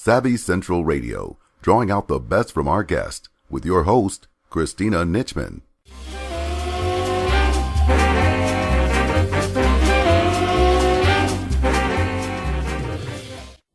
Savvy Central Radio, drawing out the best from our guest with your host, Christina Nichman.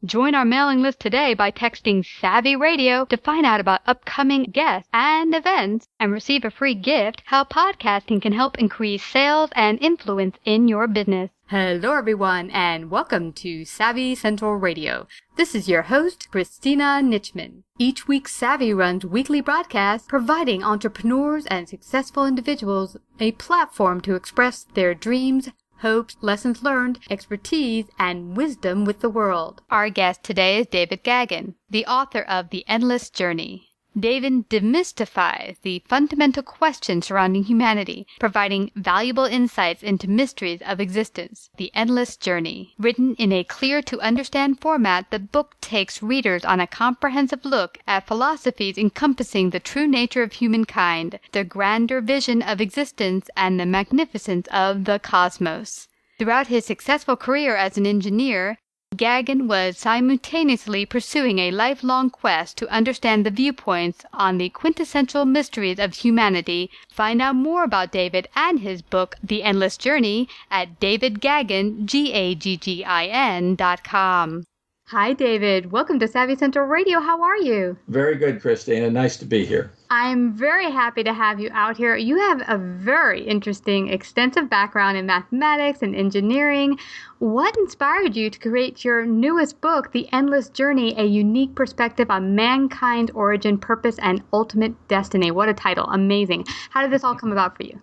Join our mailing list today by texting Savvy Radio to find out about upcoming guests and events and receive a free gift, how podcasting can help increase sales and influence in your business. Hello, everyone, and welcome to Savvy Central Radio. This is your host, Christina Nichman. Each week, Savvy runs weekly broadcasts providing entrepreneurs and successful individuals a platform to express their dreams, hopes, lessons learned, expertise, and wisdom with the world. Our guest today is David Gaggin, the author of The Endless Journey. David demystifies the fundamental questions surrounding humanity, providing valuable insights into mysteries of existence. The Endless Journey. Written in a clear-to-understand format, the book takes readers on a comprehensive look at philosophies encompassing the true nature of humankind, the grander vision of existence, and the magnificence of the cosmos. Throughout his successful career as an engineer, Gaggin was simultaneously pursuing a lifelong quest to understand the viewpoints on the quintessential mysteries of humanity. Find out more about David and his book, The Endless Journey, at davidgaggin.com. Hi, David. Welcome to Savvy Central Radio. How are you? Very good, Christina. Nice to be here. I'm very happy to have you out here. You have a very interesting, extensive background in mathematics and engineering. What inspired you to create your newest book, The Endless Journey, a unique perspective on mankind's origin, purpose, and ultimate destiny? What a title. Amazing. How did this all come about for you?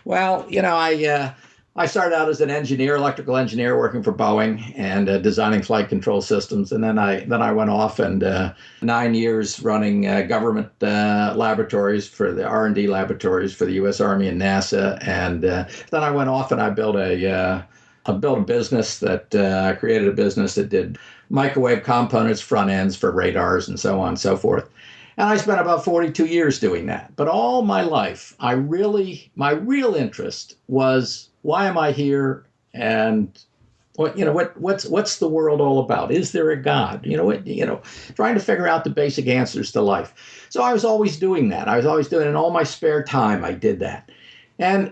Well, I started out as an engineer, electrical engineer, working for Boeing and designing flight control systems. And then I went off and 9 years running government laboratories for the R&D laboratories for the U.S. Army and NASA. And then I went off and I built a business that created a business that did microwave components, front ends for radars, and so on and so forth. And I spent about 42 years doing that. But all my life, my real interest was, why am I here? And what's the world all about? Is there a God? Trying to figure out the basic answers to life. So I was always doing that. I was always doing it in all my spare time. I did that. And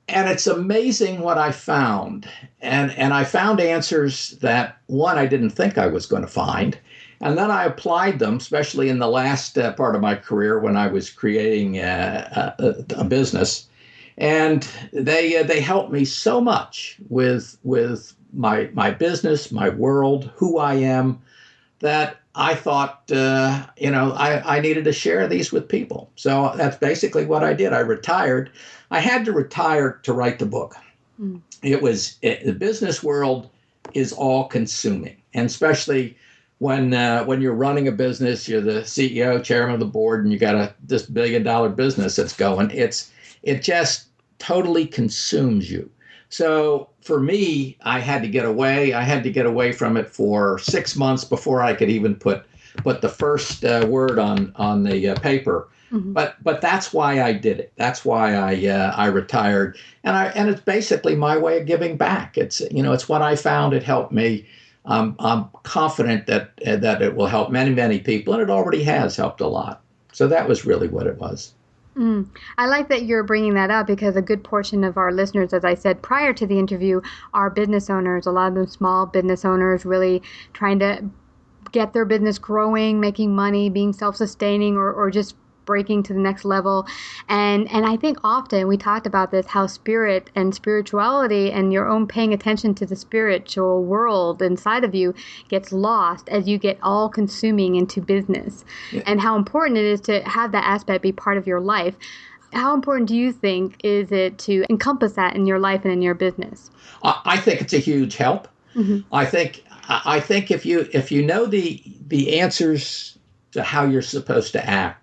it's amazing what I found. And I found answers that, one, I didn't think I was going to find. And then I applied them, especially in the last part of my career when I was creating a business. And they helped me so much with my business, my world, who I am, that I thought, I needed to share these with people. So that's basically what I did. I retired. I had to retire to write the book. Mm. The business world is all consuming, and especially when you're running a business, you're the CEO, chairman of the board, and you got this $1 billion business that's going. It just totally consumes you. So for me, I had to get away. I had to get away from it for 6 months before I could even put the first word on the paper. Mm-hmm. But that's why I did it. That's why I retired, and it's basically my way of giving back. It's what I found. It helped me. I'm confident that it will help many, many people, and it already has helped a lot. So that was really what it was. I like that you're bringing that up, because a good portion of our listeners, as I said prior to the interview, are business owners, a lot of them small business owners, really trying to get their business growing, making money, being self-sustaining, or just breaking to the next level. And I think often we talked about this, how spirit and spirituality and your own paying attention to the spiritual world inside of you gets lost as you get all consuming into business. Yeah. And how important it is to have that aspect be part of your life. How important do you think is it to encompass that in your life and in your business? I think it's a huge help. Mm-hmm. I think if you know the answers to how you're supposed to act,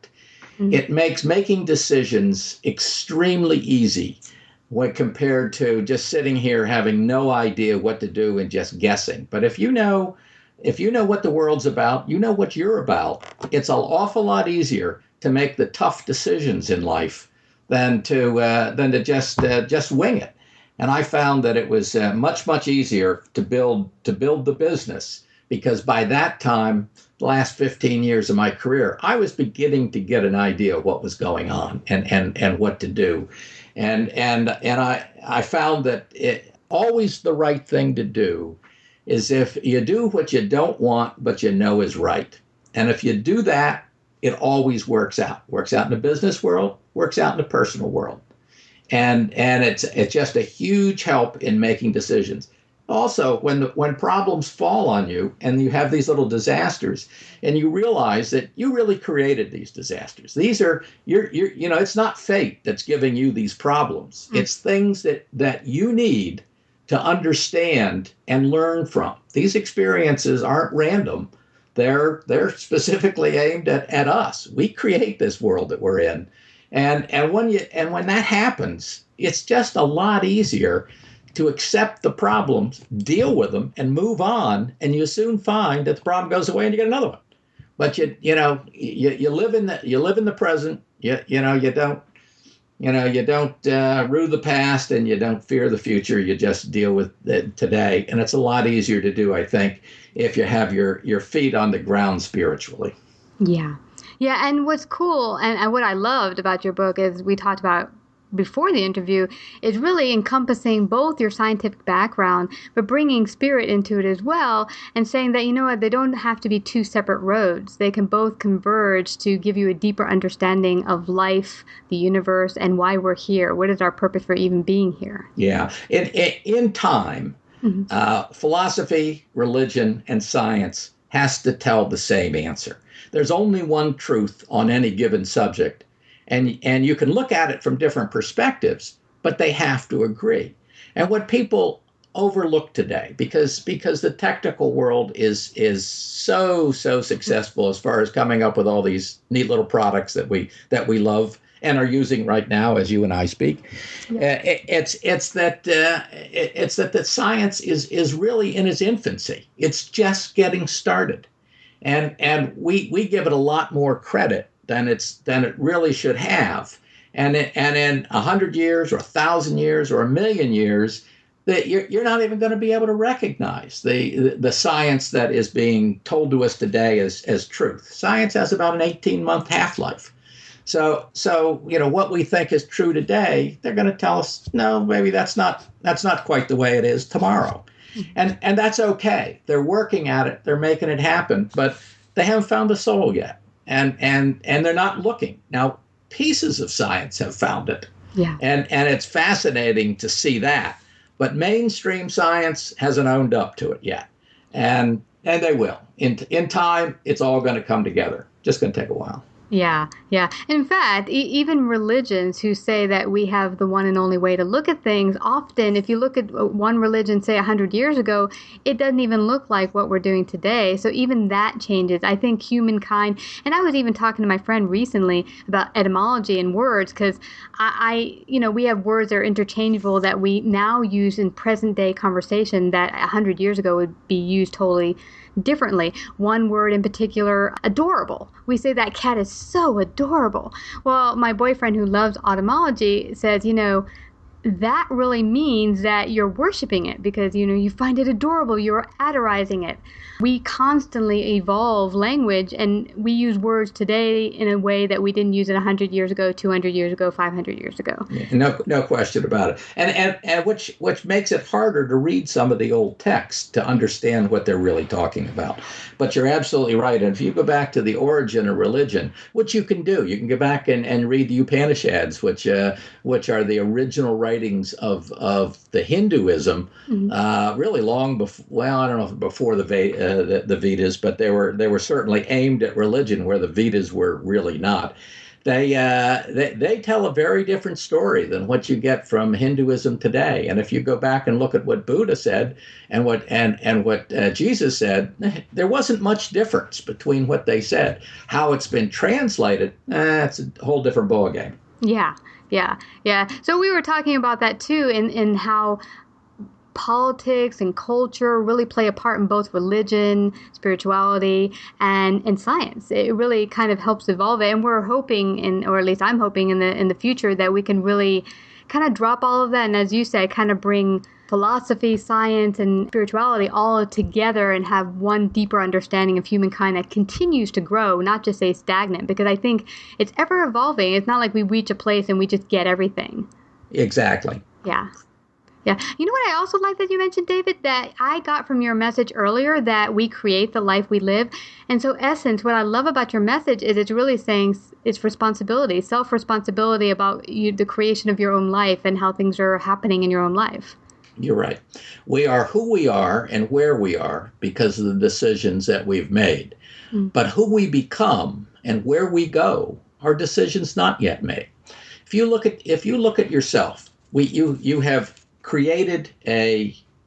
it makes making decisions extremely easy when compared to just sitting here having no idea what to do and just guessing. But if you know what the world's about, you know what you're about, it's an awful lot easier to make the tough decisions in life than to just wing it. And I found that it was much easier to build the business, because by that time, the last 15 years of my career, I was beginning to get an idea of what was going on and what to do. And I found that always the right thing to do is if you do what you don't want, but you know is right. And if you do that, it always works out. Works out in the business world, works out in the personal world. And it's just a huge help in making decisions. Also, when problems fall on you and you have these little disasters and you realize that you really created these disasters. These are, it's not fate that's giving you these problems. It's things that you need to understand and learn from. These experiences aren't random. They're specifically aimed at us. We create this world that we're in. And when that happens, it's just a lot easier to accept the problems, deal with them, and move on. And you soon find that the problem goes away and you get another one. But you live in the present. You don't rue the past and you don't fear the future. You just deal with it today. And it's a lot easier to do, I think, if you have your feet on the ground spiritually. Yeah. Yeah. And what's cool and what I loved about your book is we talked about before the interview is really encompassing both your scientific background, but bringing spirit into it as well and saying that, they don't have to be two separate roads. They can both converge to give you a deeper understanding of life, the universe, and why we're here. What is our purpose for even being here? Yeah. In time, philosophy, religion, and science has to tell the same answer. There's only one truth on any given subject. And you can look at it from different perspectives, but they have to agree. And what people overlook today, because the technical world is so successful as far as coming up with all these neat little products that we love and are using right now as you and I speak, it's that the science is really in its infancy. It's just getting started, and we give it a lot more credit than it really should have. And in 100 years or 1,000 years or 1,000,000 years, that you're not even going to be able to recognize the science that is being told to us today as truth. Science has about an 18-month half-life. So what we think is true today, they're going to tell us, no, maybe that's not quite the way it is tomorrow. And that's okay. They're working at it. They're making it happen, but they haven't found the soul yet. And they're not looking. Now, pieces of science have found it. Yeah. And it's fascinating to see that. But mainstream science hasn't owned up to it yet. And they will. In time, it's all going to come together. Just going to take a while. Yeah, yeah. In fact, even religions who say that we have the one and only way to look at things, often if you look at one religion, say 100 years ago, it doesn't even look like what we're doing today. So even that changes. I think humankind, and I was even talking to my friend recently about etymology and words, because we have words that are interchangeable that we now use in present day conversation that 100 years ago would be used totally differently. One word in particular, adorable. We say that cat is so adorable. Well, my boyfriend who loves etymology says, that really means that you're worshiping it because, you find it adorable. You're adorizing it. We constantly evolve language, and we use words today in a way that we didn't use it 100 years ago, 200 years ago, 500 years ago. Yeah, no question about it. And which makes it harder to read some of the old texts to understand what they're really talking about. But you're absolutely right. And if you go back to the origin of religion, which you can do, you can go back and read the Upanishads, which are the original writings of the Hinduism, really long before. Well, I don't know if before the Vedas, but they were certainly aimed at religion, where the Vedas were really not. They tell a very different story than what you get from Hinduism today. And if you go back and look at what Buddha said and what Jesus said, there wasn't much difference between what they said. How it's been translated, it's a whole different ballgame. Yeah. So we were talking about that too, in how politics and culture really play a part in both religion, spirituality, and science. It really kind of helps evolve it. And we're hoping, or at least I'm hoping in the future, that we can really kind of drop all of that and, as you say, kind of bring philosophy, science, and spirituality all together and have one deeper understanding of humankind that continues to grow, not just stay stagnant, because I think it's ever evolving. It's not like we reach a place and we just get everything. Exactly. Yeah. Yeah. You know what I also like that you mentioned, David, that I got from your message earlier, that we create the life we live. And so, essence, what I love about your message is it's really saying it's responsibility, self-responsibility about the creation of your own life and how things are happening in your own life. You're right. We are who we are and where we are because of the decisions that we've made. But who we become and where we go are decisions not yet made. If you look at yourself, you have created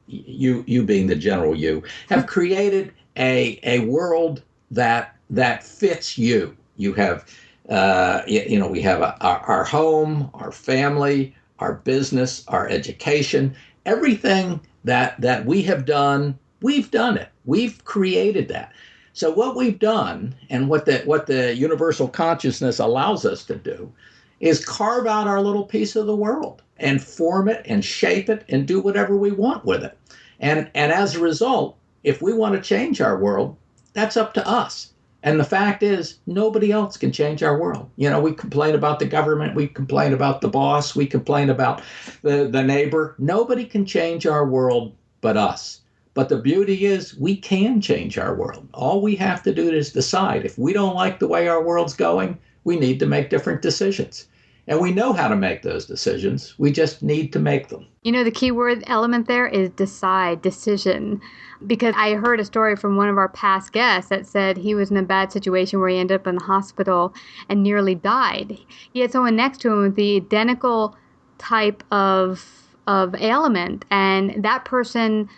you being the general you, have created a world that fits you. You have we have our home, our family, our business, our education. Everything that we have done, we've done it. We've created that. So what we've done and what the universal consciousness allows us to do is carve out our little piece of the world and form it and shape it and do whatever we want with it. And as a result, if we want to change our world, that's up to us. And the fact is, nobody else can change our world. We complain about the government, we complain about the boss, we complain about the neighbor. Nobody can change our world but us. But the beauty is, we can change our world. All we have to do is decide. If we don't like the way our world's going, we need to make different decisions. And we know how to make those decisions. We just need to make them. The key word element there is decide, decision. Because I heard a story from one of our past guests that said he was in a bad situation where he ended up in the hospital and nearly died. He had someone next to him with the identical type of ailment, and that person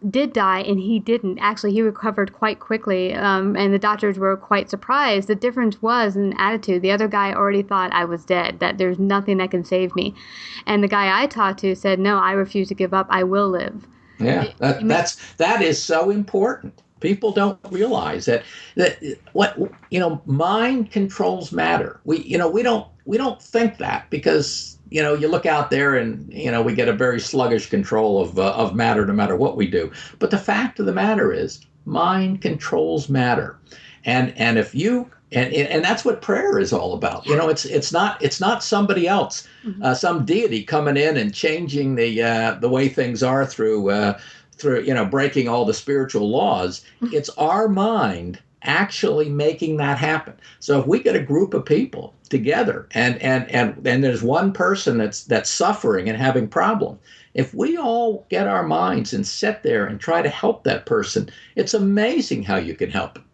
did die and he didn't. Actually, he recovered quite quickly, and the doctors were quite surprised. The difference was in attitude. The other guy already thought I was dead, that there's nothing that can save me. And the guy I talked to said, no, I refuse to give up. I will live. Yeah, that is so important. People don't realize that mind controls matter. We don't think that because you look out there and we get a very sluggish control of matter no matter what we do. But the fact of the matter is, mind controls matter, and if you and that's what prayer is all about. It's not somebody else, some deity coming in and changing the way things are through breaking all the spiritual laws. It's our mind actually making that happen. So if we get a group of people together and there's one person that's suffering and having problems, if we all get our minds and sit there and try to help that person, it's amazing how you can help them.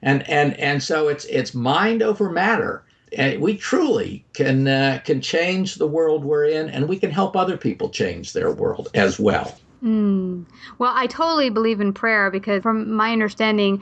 And so it's mind over matter. And we truly can change the world we're in, and we can help other people change their world as well. Well, I totally believe in prayer because from my understanding,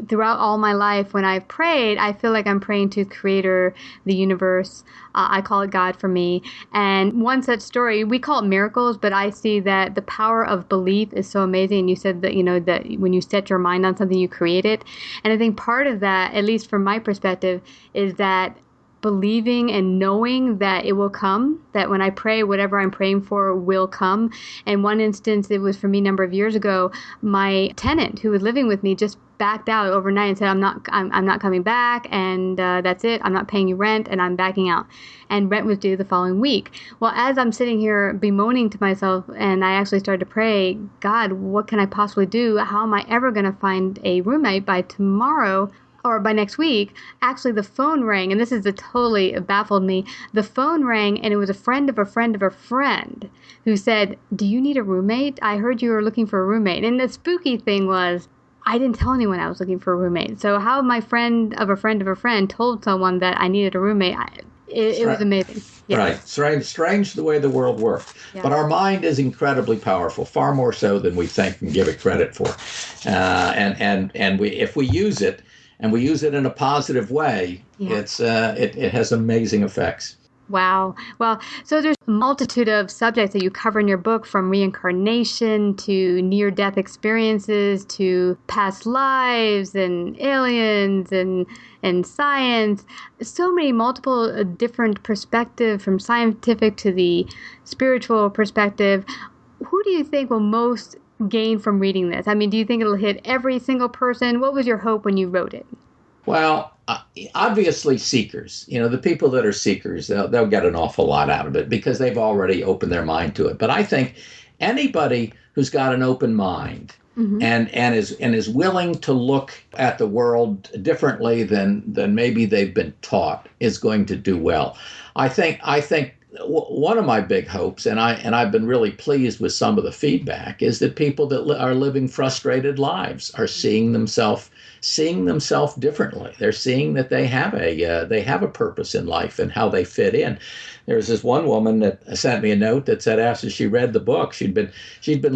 throughout all my life, when I've prayed, I feel like I'm praying to the Creator, the universe. I call it God for me. And one such story, we call it miracles, but I see that the power of belief is so amazing. And you said that, that when you set your mind on something, you create it. And I think part of that, at least from my perspective, is that believing and knowing that it will come, that when I pray, whatever I'm praying for will come. And one instance, it was for me a number of years ago, my tenant who was living with me just backed out overnight and said, I'm not coming back, and that's it. I'm not paying you rent, and I'm backing out. And rent was due the following week. Well, as I'm sitting here bemoaning to myself, and I actually started to pray, God, what can I possibly do? How am I ever going to find a roommate by tomorrow? Or by next week? Actually, the phone rang, and this is totally baffled me. The phone rang, and it was a friend of a friend of a friend who said, do you need a roommate? I heard you were looking for a roommate. And the spooky thing was, I didn't tell anyone I was looking for a roommate. So how my friend of a friend told someone that I needed a roommate, it was amazing. Yeah. Right. Strange the way the world works. Yeah. But our mind is incredibly powerful, far more so than we think and give it credit for. If we use it, and we use it in a positive way, it has amazing effects. Wow. Well, so there's a multitude of subjects that you cover in your book, from reincarnation to near-death experiences to past lives and aliens and science. So many multiple different perspectives, from scientific to the spiritual perspective. Who do you think will most gain from reading this? I mean, do you think it'll hit every single person? What was your hope when you wrote it? Well, obviously seekers, the people that are seekers, they'll get an awful lot out of it because they've already opened their mind to it. But I think anybody who's got an open mind and is willing to look at the world differently than maybe they've been taught is going to do well. I think one of my big hopes, and I've been really pleased with some of the feedback, is that people that are living frustrated lives are seeing themselves differently. They're seeing that they have a purpose in life and how they fit in. There's this one woman that sent me a note that said after she read the book, she'd been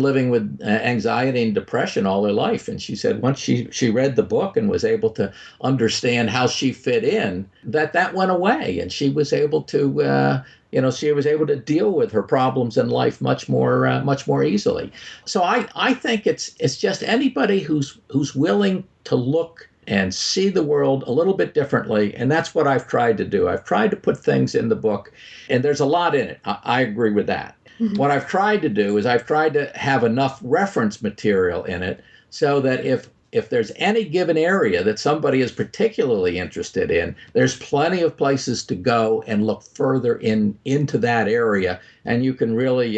living with anxiety and depression all her life, and she said once she read the book and was able to understand how she fit in, that went away, and she was able to deal with her problems in life much more easily. So I think it's just anybody who's willing to look and see the world a little bit differently. And that's what I've tried to do. I've tried to put things in the book, and there's a lot in it. I agree with that. Mm-hmm. What I've tried to do is I've tried to have enough reference material in it so that if there's any given area that somebody is particularly interested in, there's plenty of places to go and look further into that area, and you can really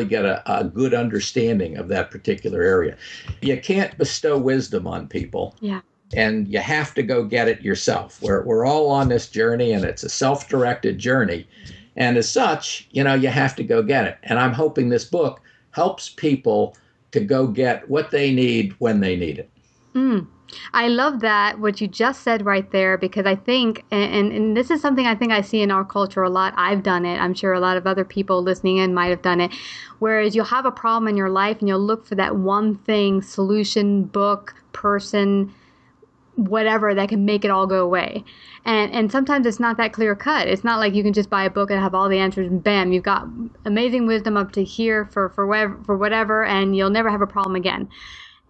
get a good understanding of that particular area. You can't bestow wisdom on people. Yeah. And you have to go get it yourself. We're all on this journey, and it's a self-directed journey. And as such, you have to go get it. And I'm hoping this book helps people to go get what they need when they need it. I love that, what you just said right there, because I think, and this is something I think I see in our culture a lot. I've done it. I'm sure a lot of other people listening in might have done it. Whereas you'll have a problem in your life and you'll look for that one thing, solution, book, person, whatever, that can make it all go away. And sometimes it's not that clear cut. It's not like you can just buy a book and have all the answers and bam, you've got amazing wisdom up to here for whatever, and you'll never have a problem again.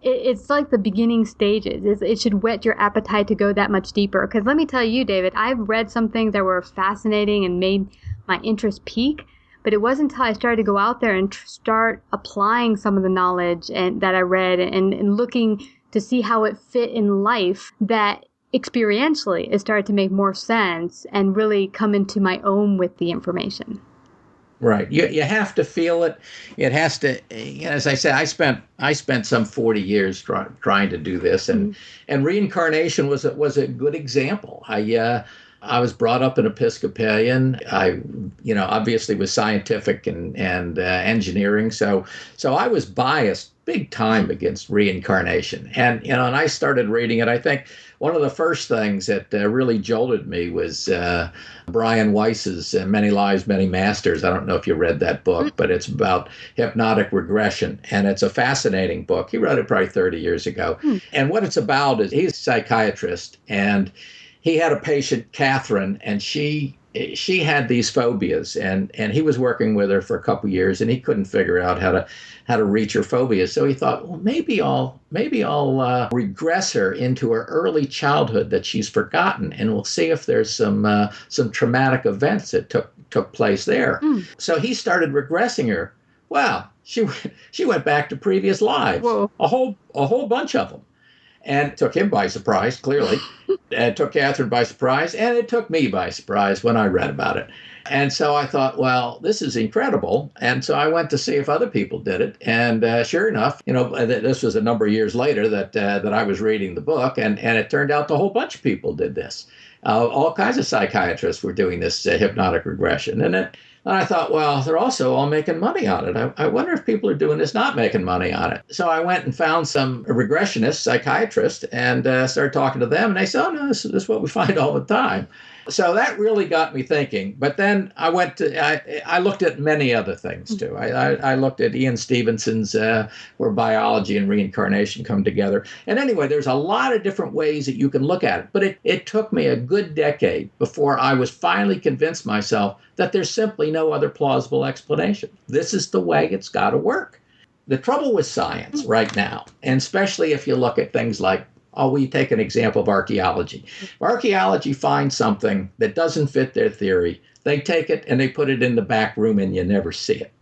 It's like the beginning stages. It should whet your appetite to go that much deeper. Because let me tell you, David, I've read some things that were fascinating and made my interest peak, but it wasn't until I started to go out there and start applying some of the knowledge that I read and looking to see how it fit in life that experientially it started to make more sense and really come into my own with the information. Right. You have to feel it. It has to, as I said, I spent some 40 years trying to do this, and reincarnation was a good example. I was brought up an Episcopalian. I obviously was scientific and engineering, so I was biased big time against reincarnation. And I started reading it. I think one of the first things that really jolted me was Brian Weiss's Many Lives, Many Masters. I don't know if you read that book, but it's about hypnotic regression. And it's a fascinating book. He wrote it probably 30 years ago. And what it's about is he's a psychiatrist, and he had a patient, Catherine, and she had these phobias, and he was working with her for a couple years, and he couldn't figure out how to reach her phobias. So he thought, well, maybe I'll regress her into her early childhood that she's forgotten, and we'll see if there's some traumatic events that took place there. So he started regressing her. Well, she went back to previous lives. Whoa. A whole bunch of them. And it took him by surprise, clearly. It took Catherine by surprise, and it took me by surprise when I read about it. And so I thought, well, this is incredible. And so I went to see if other people did it. And sure enough, this was a number of years later that I was reading the book, and it turned out a whole bunch of people did this. All kinds of psychiatrists were doing this hypnotic regression. And I thought, well, they're also all making money on it. I wonder if people are doing this not making money on it. So I went and found some regressionists, psychiatrists, and started talking to them. And they said, oh, no, this is what we find all the time. So that really got me thinking. But then I looked at many other things too. I looked at Ian Stevenson's where biology and reincarnation come together. And anyway, there's a lot of different ways that you can look at it. But it took me a good decade before I was finally convinced myself that there's simply no other plausible explanation. This is the way it's got to work. The trouble with science right now, and especially if you look at things like, we take an example of archaeology. If archaeology finds something that doesn't fit their theory, they take it and they put it in the back room and you never see it.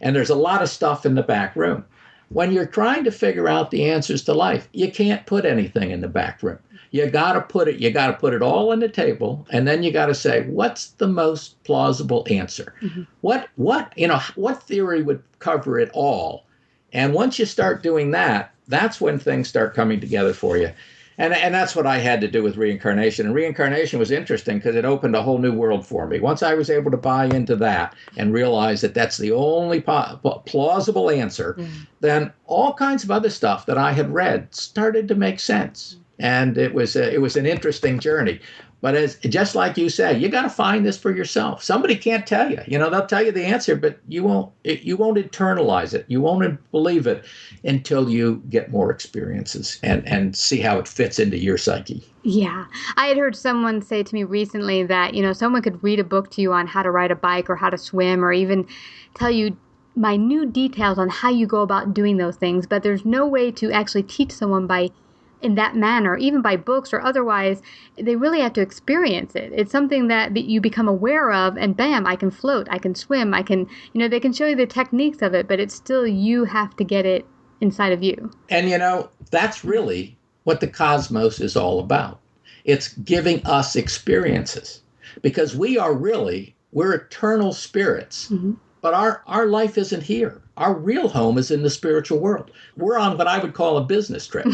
And there's a lot of stuff in the back room. When you're trying to figure out the answers to life, you can't put anything in the back room. You got to put it all on the table, and then you got to say, what's the most plausible answer? What theory would cover it all? And once you start doing that, that's when things start coming together for you. And that's what I had to do with reincarnation. And reincarnation was interesting because it opened a whole new world for me. Once I was able to buy into that and realize that that's the only plausible answer, then all kinds of other stuff that I had read started to make sense. And it was an interesting journey. But just like you say, you got to find this for yourself. Somebody can't tell you. They'll tell you the answer, but you won't internalize it. You won't believe it until you get more experiences and see how it fits into your psyche. Yeah. I had heard someone say to me recently that, someone could read a book to you on how to ride a bike or how to swim or even tell you minute details on how you go about doing those things. But there's no way to actually teach someone in that manner, even by books or otherwise. They really have to experience it. It's something that you become aware of, and bam, I can float, I can swim, I can, they can show you the techniques of it, but it's still, you have to get it inside of you. And that's really what the cosmos is all about. It's giving us experiences, because we're eternal spirits. Mm-hmm. But our life isn't here. Our real home is in the spiritual world. We're on what I would call a business trip.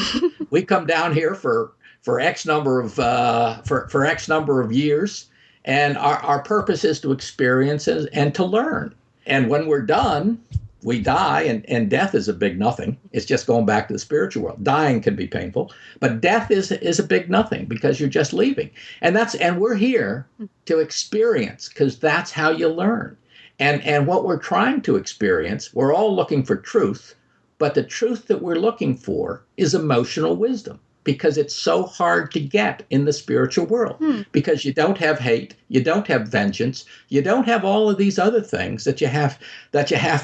We come down here for X number of years, and our purpose is to experience and to learn. And when we're done, we die, and death is a big nothing. It's just going back to the spiritual world. Dying can be painful, but death is a big nothing because you're just leaving. And we're here to experience, because that's how you learn. And what we're trying to experience, we're all looking for truth, but the truth that we're looking for is emotional wisdom, because it's so hard to get in the spiritual world, because you don't have hate, you don't have vengeance, you don't have all of these other things that you have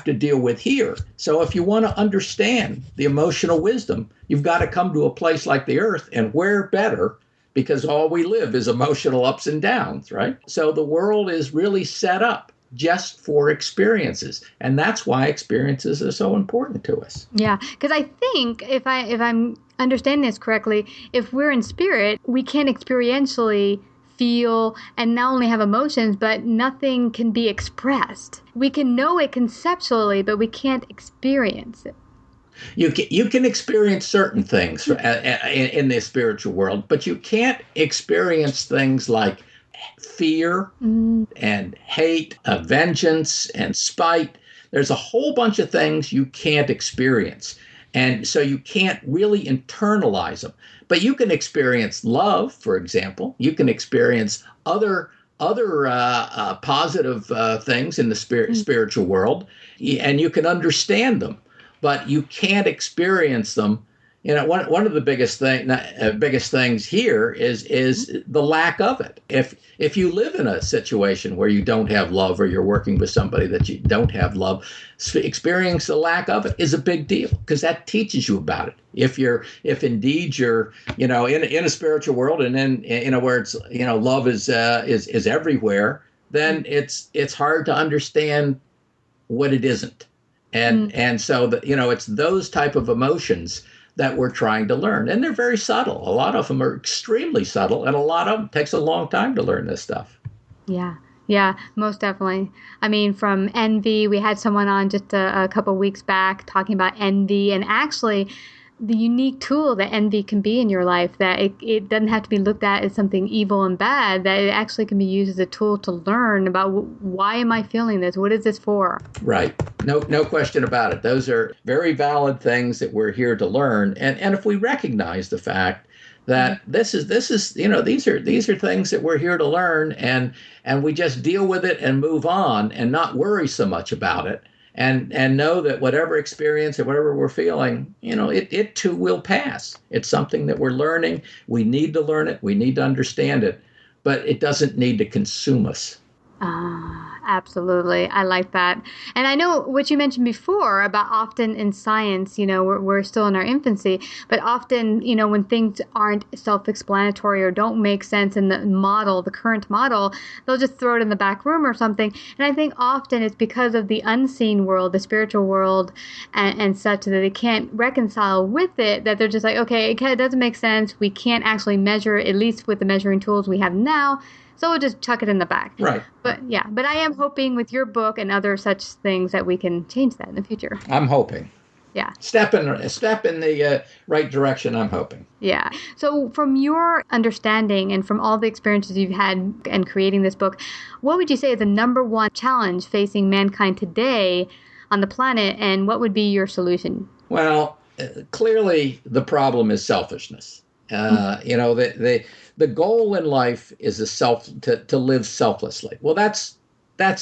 to deal with here. So if you want to understand the emotional wisdom, you've got to come to a place like the earth, and where better, because all we live is emotional ups and downs, right? So the world is really set up just for experiences. And that's why experiences are so important to us. Yeah, because I think if I'm understanding this correctly, if we're in spirit, we can experientially feel and not only have emotions, but nothing can be expressed. We can know it conceptually, but we can't experience it. You can experience certain things in the spiritual world, but you can't experience things like fear and hate, vengeance and spite. There's a whole bunch of things you can't experience. And so you can't really internalize them. But you can experience love, for example. You can experience other positive things in the spiritual world, and you can understand them. But you can't experience them. One of the biggest things here is the lack of it. If you live in a situation where you don't have love, or you're working with somebody that you don't have love, experiencing the lack of it is a big deal, because that teaches you about it. If indeed you're in a spiritual world, and then where it's love is everywhere, then it's hard to understand what it isn't, and so it's those type of emotions that we're trying to learn. And they're very subtle. A lot of them are extremely subtle, and a lot of them takes a long time to learn this stuff. Yeah, most definitely. I mean, from envy, we had someone on just a couple weeks back talking about envy, and actually the unique tool that envy can be in your life, that it doesn't have to be looked at as something evil and bad, that it actually can be used as a tool to learn about why am I feeling this? What is this for? Right. No question about it. Those are very valid things that we're here to learn. And if we recognize the fact that this is these are things that we're here to learn, and we just deal with it and move on and not worry so much about it, and know that whatever experience or whatever we're feeling, it too will pass. It's something that we're learning. We need to learn it. We need to understand it, but it doesn't need to consume us. Absolutely. I like that. And I know what you mentioned before about often in science, we're still in our infancy, but often, when things aren't self-explanatory or don't make sense in the current model, they'll just throw it in the back room or something. And I think often it's because of the unseen world, the spiritual world and such, that they can't reconcile with it, that they're just like, okay, it doesn't make sense. We can't actually measure, at least with the measuring tools we have now. So we'll just chuck it in the back. Right. But I am hoping with your book and other such things that we can change that in the future. I'm hoping. Yeah. Step in the right direction, I'm hoping. Yeah. So from your understanding and from all the experiences you've had in creating this book, what would you say is the number one challenge facing mankind today on the planet, and what would be your solution? Well, clearly the problem is selfishness. The goal in life is to live selflessly. Well, that's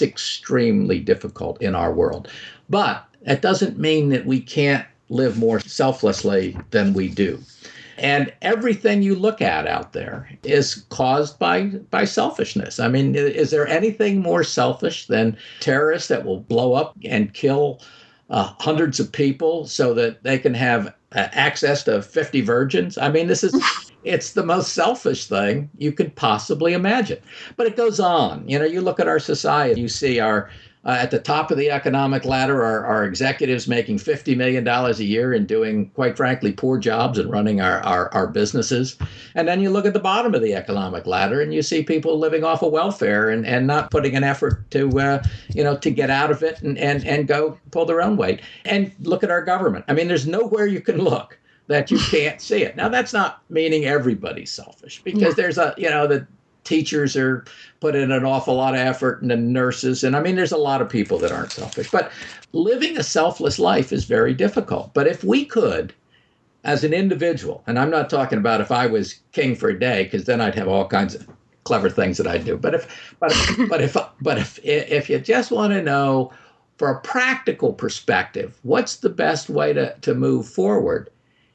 extremely difficult in our world, but that doesn't mean that we can't live more selflessly than we do. And everything you look at out there is caused by selfishness. I mean, is there anything more selfish than terrorists that will blow up and kill hundreds of people so that they can have access to 50 virgins? I mean, it's the most selfish thing you could possibly imagine. But it goes on. You look at our society, you see at the top of the economic ladder, our executives making $50 million a year and doing, quite frankly, poor jobs and running our businesses. And then you look at the bottom of the economic ladder and you see people living off of welfare and not putting an effort to get out of it and go pull their own weight. And look at our government. I mean, there's nowhere you can look that you can't see it. Now, that's not meaning everybody's selfish, because there's the teachers are put in an awful lot of effort, and the nurses. And I mean, there's a lot of people that aren't selfish. But living a selfless life is very difficult. But if we could, as an individual, and I'm not talking about if I was king for a day, because then I'd have all kinds of clever things that I'd do. But if you just want to know, for a practical perspective, what's the best way to move forward?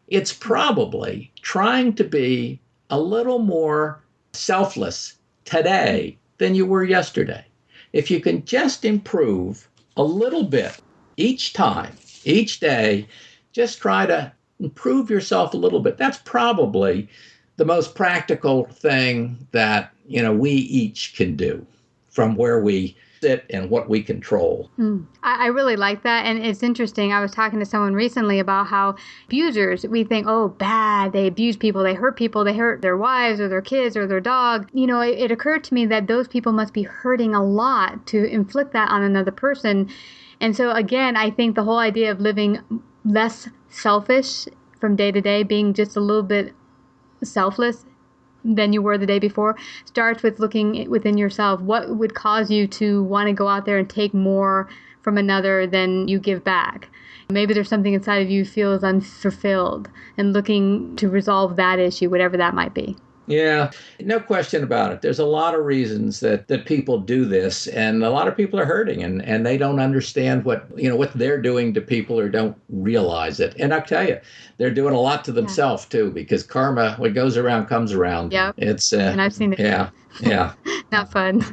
It's probably trying to be a little more selfless today than you were yesterday. If you can just improve a little bit each time, each day, just try to improve yourself a little bit. That's probably the most practical thing that, we each can do from where we sit and what we control. I really like that. And it's interesting. I was talking to someone recently about how abusers, we think, oh, bad, they abuse people, they hurt their wives or their kids or their dog. It occurred to me that those people must be hurting a lot to inflict that on another person. And so, again, I think the whole idea of living less selfish from day to day, being just a little bit selfless than you were the day before, starts with looking within yourself. What would cause you to want to go out there and take more from another than you give back? Maybe there's something inside of you feels unfulfilled, and looking to resolve that issue, whatever that might be. Yeah, no question about it. There's a lot of reasons that people do this, and a lot of people are hurting, and they don't understand what they're doing to people, or don't realize it. And I'll tell you, they're doing a lot to themselves too, because karma, what goes around comes around. Yeah, it's and I've seen it. Yeah. Not fun.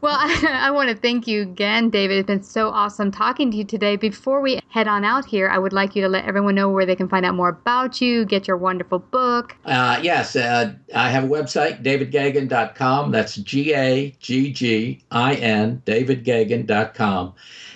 Well, I want to thank you again, David. It's been so awesome talking to you today. Before we head on out here, I would like you to let everyone know where they can find out more about you, get your wonderful book. Yes, I have a website, davidgaggin.com. That's Gaggin, davidgaggin.com.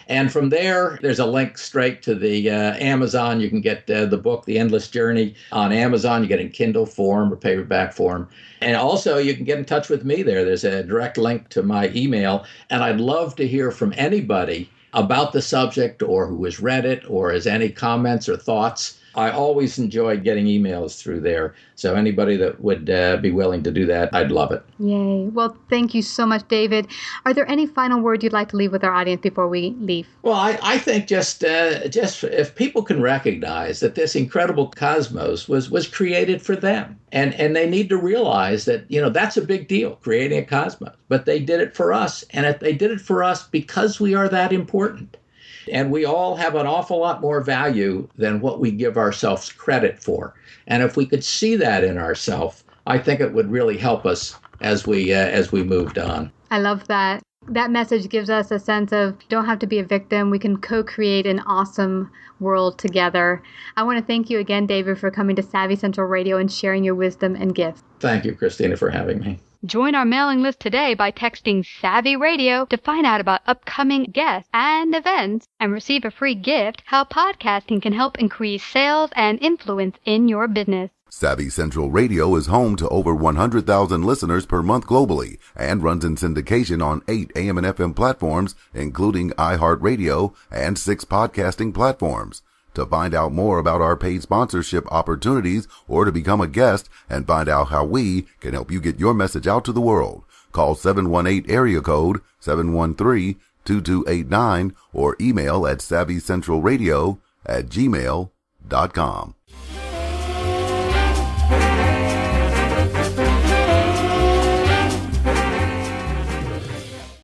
And from there, there's a link straight to the Amazon. You can get the book, The Endless Journey, on Amazon. You get it in Kindle form or paperback form. And also, you can get in touch with me there. There's a direct link to my email. And I'd love to hear from anybody about the subject, or who has read it, or has any comments or thoughts I always enjoy getting emails through there. So anybody that would be willing to do that, I'd love it. Yay. Well, thank you so much, David. Are there any final words you'd like to leave with our audience before we leave? Well, I think just if people can recognize that this incredible cosmos was created for them, and they need to realize that, that's a big deal, creating a cosmos, but they did it for us, and they did it for us because we are that important. And we all have an awful lot more value than what we give ourselves credit for. And if we could see that in ourselves, I think it would really help us as we moved on. I love that. That message gives us a sense of don't have to be a victim. We can co-create an awesome world together. I want to thank you again, David, for coming to Savvy Central Radio and sharing your wisdom and gifts. Thank you, Christina, for having me. Join our mailing list today by texting Savvy Radio to find out about upcoming guests and events and receive a free gift, how podcasting can help increase sales and influence in your business. Savvy Central Radio is home to over 100,000 listeners per month globally and runs in syndication on 8 AM and FM platforms, including iHeartRadio and 6 podcasting platforms. To find out more about our paid sponsorship opportunities or to become a guest and find out how we can help you get your message out to the world, call 718 area code 713-2289 or email at savvycentralradio@gmail.com.